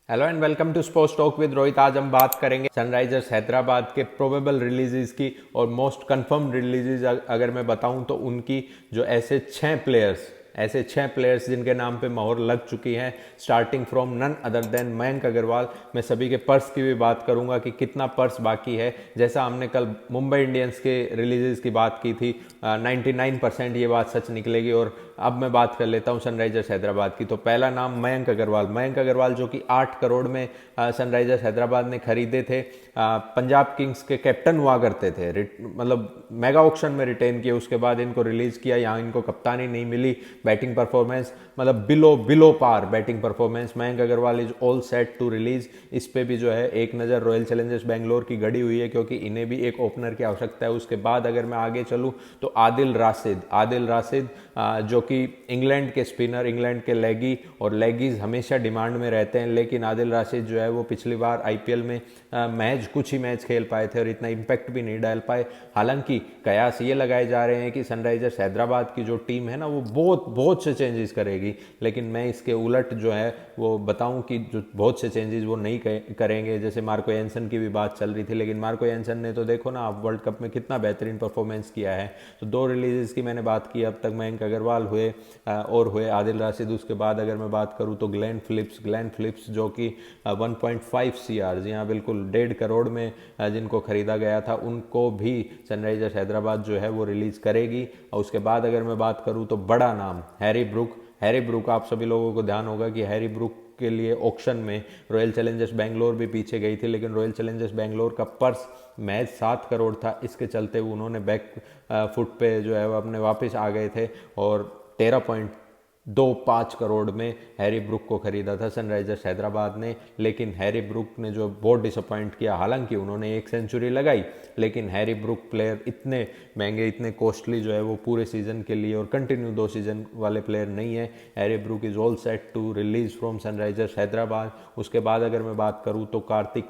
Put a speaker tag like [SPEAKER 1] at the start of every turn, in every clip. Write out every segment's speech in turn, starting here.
[SPEAKER 1] Hello and welcome to sports talk with Rohit. आज हम बात करेंगे सनराइजर्स हैदराबाद के प्रोबेबल रिलीजेस की और मोस्ट कंफर्म रिलीजेस अगर मैं बताऊं तो उनकी, जो ऐसे छह प्लेयर्स जिनके नाम पे मोहर लग चुकी है, starting from none other than Mayank Agarwal. मैं सभी के पर्स की भी बात करूंगा कि कितना पर्स बाकी है। जैसा हमने कल मुंबई इंडियंस के रिलीजेस की बात की थी, 99% ये बात सच निकलेगी। और अब मैं बात कर लेता हूँ सनराइजर्स हैदराबाद की। तो पहला नाम मयंक अग्रवाल जो कि 8 करोड़ में सनराइजर्स हैदराबाद ने खरीदे थे। पंजाब किंग्स के कैप्टन हुआ करते थे, मतलब मेगा ऑक्शन में रिटेन किए, उसके बाद इनको रिलीज किया। यहाँ इनको कप्तानी नहीं मिली। बैटिंग परफॉर्मेंस मतलब below par batting performance. Mayank Agarwal is all set to release. इस पे भी जो है एक नज़र रॉयल चैलेंजर्स बेंगलोर की गड़ी हुई है, क्योंकि इन्हें भी एक ओपनर की आवश्यकता है। उसके बाद अगर मैं आगे चलूँ तो आदिल राशिद जो कि इंग्लैंड के स्पिनर, इंग्लैंड के लेगी, और लेगीज हमेशा डिमांड में रहते हैं। लेकिन आदिल राशिद जो है वो पिछली बार आईपीएल में कुछ ही मैच खेल पाए थे और इतना इम्पैक्ट भी नहीं डाल पाए। हालांकि कयास ये लगाए जा रहे हैं कि सनराइजर्स हैदराबाद की जो टीम है ना, वो बहुत से चेंजेस करेगी। लेकिन मैं इसके उलट जो है वो बताऊं कि जो बहुत से चेंजेस वो नहीं करेंगे। जैसे मार्को एंसन की भी बात चल रही थी, लेकिन मार्को एंसन ने तो देखो ना आप वर्ल्ड कप में कितना बेहतरीन परफॉर्मेंस किया है। तो 2 रिलीजेस की मैंने बात की अब तक। मयंक अग्रवाल हुए और हुए आदिल राशिद। उसके बाद अगर मैं बात करूं तो ग्लेन फिलिप्स जो कि 1.5 CR, जी हाँ बिल्कुल 1.5 करोड़ में जिनको खरीदा गया था, उनको भी सनराइजर्स हैदराबाद जो है वो रिलीज करेगी। और उसके बाद अगर मैं बात करूं तो बड़ा नाम हैरी ब्रूक। आप सभी लोगों को ध्यान होगा कि हैरी ब्रूक के लिए ऑक्शन में रॉयल चैलेंजर्स बेंगलोर भी पीछे गई थी, लेकिन रॉयल चैलेंजर्स बेंगलोर का पर्स मैच 7 करोड़ था। इसके चलते उन्होंने बैक फुट पे जो है वो अपने वापस आ गए थे और 13.25 करोड़ में हैरी ब्रूक को खरीदा था सनराइजर्स हैदराबाद ने। लेकिन हैरी ब्रूक ने जो बहुत डिसअपॉइंट किया, हालांकि उन्होंने 1 सेंचुरी लगाई, लेकिन हैरी ब्रूक प्लेयर इतने महंगे, इतने कॉस्टली जो है वो पूरे सीजन के लिए और कंटिन्यू 2 सीजन वाले प्लेयर नहीं है। Harry Brook is all set to release from Sunrisers Hyderabad. उसके बाद अगर मैं बात करूँ तो कार्तिक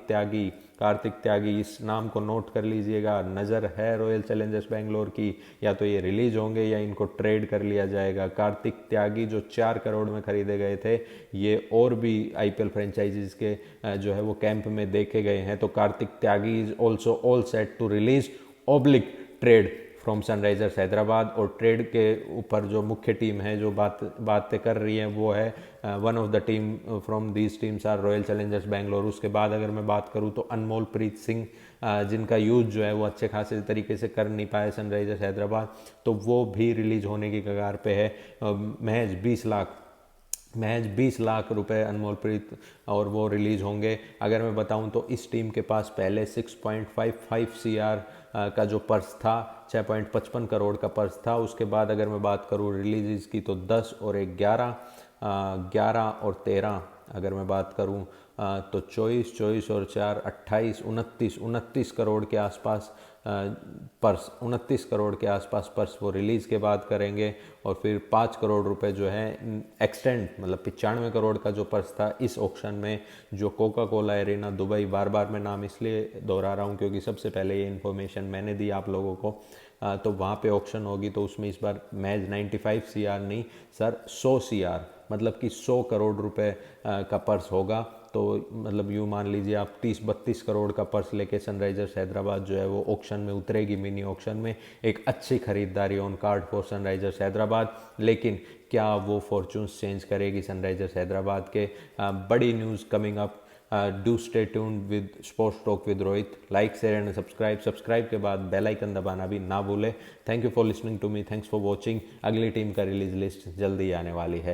[SPEAKER 1] त्यागी, इस नाम को नोट कर लीजिएगा। नज़र है रॉयल चैलेंजर्स बेंगलोर की, या तो ये रिलीज होंगे या इनको ट्रेड कर लिया जाएगा। कार्तिक त्यागी जो 4 करोड़ में खरीदे गए थे, ये और भी आईपीएल फ्रेंचाइजीज के जो है वो कैंप में देखे गए हैं। तो Kartik Tyagi is also all set to release oblique trade from Sunrisers Hyderabad. और ट्रेड के ऊपर जो मुख्य टीम है जो बातें कर रही है वो है one of the team from these teams are Royal Challengers Bangalore. उसके बाद अगर मैं बात करूं तो अनमोल प्रीत सिंह, जिनका यूज जो है वो अच्छे खासे तरीके से कर नहीं पाए सनराइजर्स हैदराबाद, तो वो भी रिलीज होने की कगार पे है। महज 20 लाख रुपए अनमोल प्रीत, और वो रिलीज होंगे। अगर मैं बताऊं तो इस टीम के पास पहले 6.55 CR का जो पर्स था, 6.55 करोड़ का पर्स था। उसके बाद अगर मैं बात करूं रिलीजेस की तो 10 और 11, 11 और 13 अगर मैं बात करूं तो 24 और 4 28, 29 करोड़ के आसपास पर्स, 29 करोड़ के आसपास पर्स वो रिलीज़ के बाद करेंगे। और फिर 5 करोड़ रुपए जो है एक्सटेंड, मतलब 95 करोड़ का जो पर्स था इस ऑक्शन में, जो कोका कोला एरेना दुबई, बार बार मैं नाम इसलिए दोहरा रहा हूँ क्योंकि सबसे पहले ये इन्फॉर्मेशन मैंने दी आप लोगों को, तो वहाँ पे ऑक्शन होगी। तो उसमें इस बार मैच 95 CR नहीं सर 100 CR, मतलब कि 100 करोड़ रुपए का पर्स होगा। तो मतलब यूँ मान लीजिए आप 30-32 करोड़ का पर्स लेके सनराइजर्स हैदराबाद जो है वो ऑक्शन में उतरेगी, मिनी ऑक्शन में। एक अच्छी खरीदारी on card for Sunrisers Hyderabad. लेकिन क्या वो फॉर्चून्स चेंज करेगी सनराइजर्स हैदराबाद के? बड़ी news coming up. Do stay tuned with sports talk with Rohit. Like share and subscribe के बाद बेल आइकन दबाना भी ना भूले। Thank you for listening to me, thanks for watching. अगली टीम का रिलीज लिस्ट जल्दी आने वाली है।